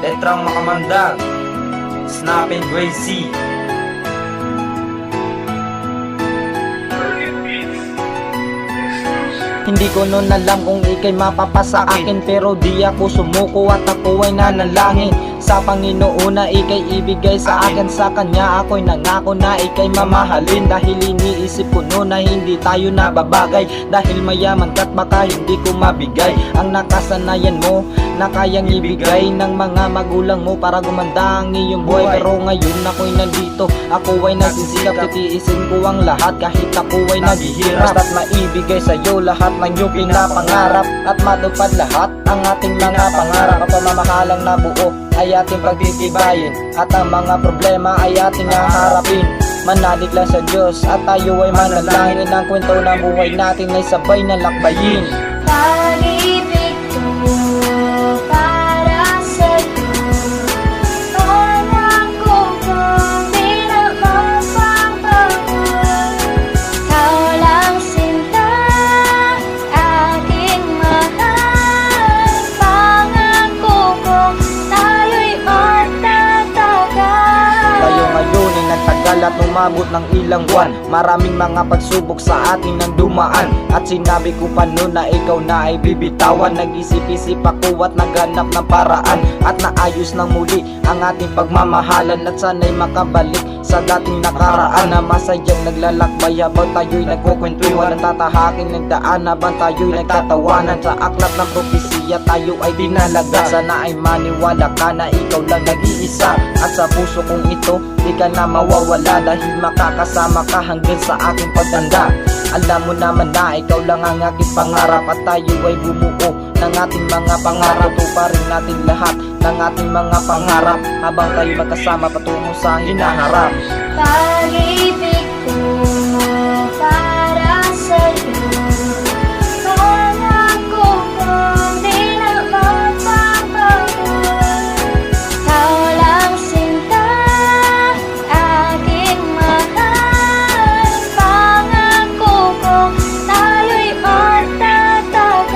letrang makamandag, Snap and Gracie. Hindi ko nun alam kung ikay mapapasa akin, pero di ako sumuko at ako ay nanalangin sa Panginoon na ikay ibigay sa akin. Sa Kanya ako'y nangako na ikay mamahalin, dahil iniisip ko noon na hindi tayo nababagay, dahil mayaman ka't baka hindi ko mabigay ang nakasanayan mo na kayang ibigay ng mga magulang mo para gumanda ang iyong buhay. Pero ngayon ako'y nandito, ako ay nagsisikap, titiisin ko ang lahat kahit ako ay naghihirap, basta't maibigay sa'yo lahat ng iyong pinapangarap at matupad lahat ang ating mga pangarap. Ang pamamahalang nabuo ay ating pagtitibayin, at ang mga problema ay ating haharapin. Manalig lang sa Diyos at tayo ay manalangin, ang kwento ng buhay natin ay sabay na lakbayin. Pag-ibig ko para sa'yo, walang kung di na mapagbago. Ikaw lang sinta, aking mahal. Pangako ko, tayo'y magtatagal. Tayo ngayon ay nagtagal at umabot ng ilang buwan, maraming mga pagsubok sa atin ang dumaan, at sinabi ko pa noon na ikaw na ay bibitawan. Nag-isip-isip ako at naghanap ng paraan, at naayos ng muli ang ating pagmamahalan, at sana'y makabalik sa dating nakaraan na masayang naglalakbay habang tayo'y nagkukwentuhan, at tatahaking nagdaan habang tayo'y nagtatawanan. Sa aklat ng propesiya tayo ay dinalaga, sana ay maniwala ka na ikaw lang nag-iisa, at sa puso kong ito di ka na mawawala, dahil makakasama ka hanggang sa aking pagtanda. Alam mo naman na ikaw lang ang aking pangarap, at tayo ay bumuo ng ating mga pangarap. Tuparin natin lahat ng ating mga pangarap habang tayo magkasama patungo sa hinaharap. Pag-ibig ko para sa'yo, walang kung di na mapagbago. Ikaw lang sinta, aking mahal. Pangako ko, tayo'y magtatagal.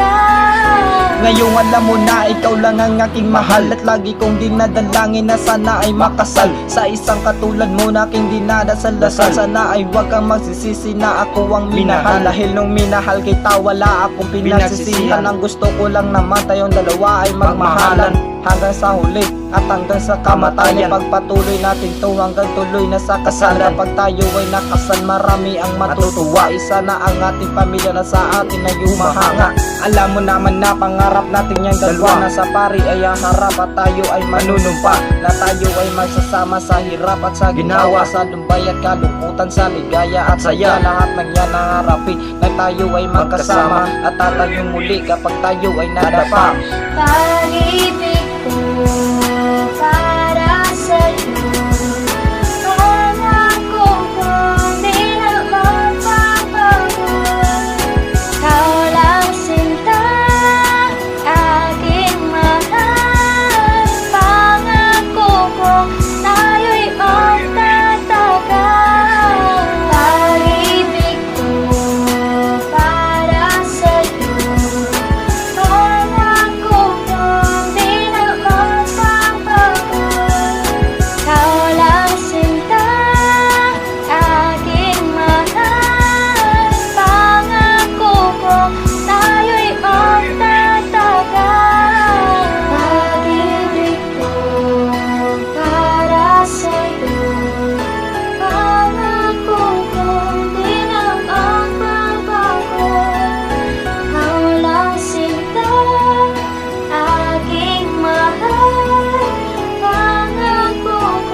Ngayong alam mo na ikaw lang ang aking mahal, at lagi kong dinadalangin na sana ay makasal sa isang katulad mo na aking dinadasal-dasal. Sana ay huwag kang magsisisi na ako ang minahal, dahil nung minahal kita wala akong pinagsisihan. Ang gusto ko lang naman tayong dalawa ay magmahalan hanggang sa huli at hanggang sa kamatayan. Pagpatuloy natin to hanggang tuloy na sa kasal. Kapag tayo ay nakasal, marami ang matutuwa. Isa na ang ating pamilya na sa atin ay humahanga. Alam mo naman na pangarap natin yung dalawa, na sa pari ay haharap at tayo ay manunumpa, na tayo ay magsasama sa hirap at sa ginawa, sa lumbay at kalungkutan, sa ligaya at saya. Lahat ng yan nangarapin na tayo ay magkasama at tatayo muli kapag tayo ay nadapa. Pag-ibig